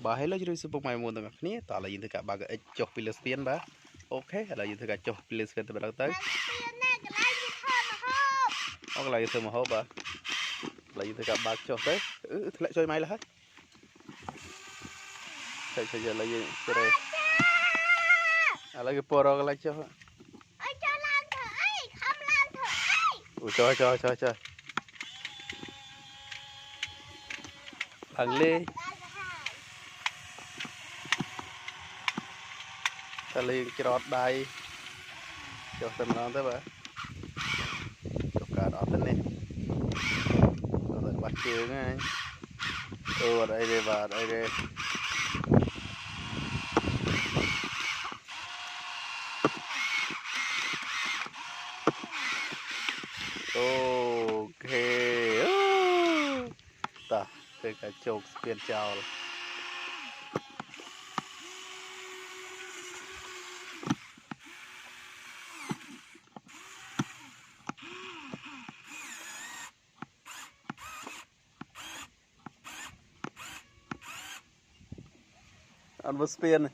bà hay lấy cho super mai mua từng này tao là gì từ cả bà cái chọc Philippines bà ok là gì từ cả chọc Philippines từ đầu tới ông là gì từ mà hộp bà là gì từ cả bà chọc tới lại chơi mai là hết chơi giờ là gì chơi đây là cái poro cái lại cho ui chơi thằng lê ta lên cái rót đây cho tầm nó tới bà cho cả đó tới này rồi bắt chước ngay ở đây đây và đây đây ok ta cái chục tiền chào ăn bớt tiền này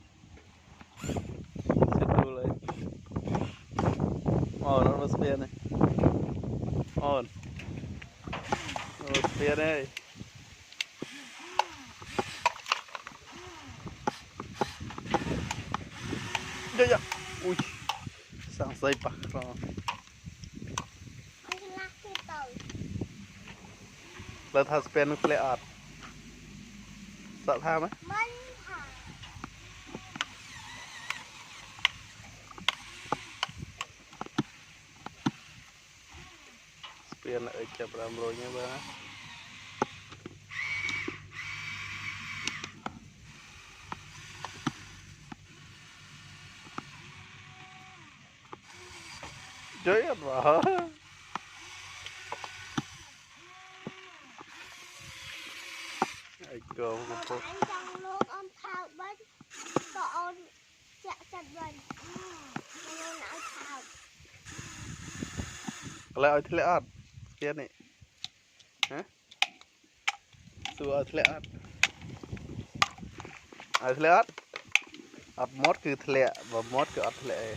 ăn bớt tiền này ăn bớt tiền này dạ ui sang dây bạc rồi là thà spend play art sợ tha mấy spend lại chập làm rồi nha ba chơi ăn vào ai cầu cô lại ở thế art kia này hả xưa ở thế art ở thế art art mod cứ thế và mod cứ art thế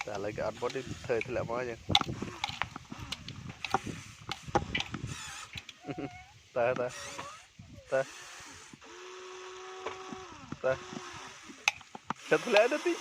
แต่อะไรก็อัดบอดี้เธอที่แหละมั้งยังตาชัดแล้วนะพี่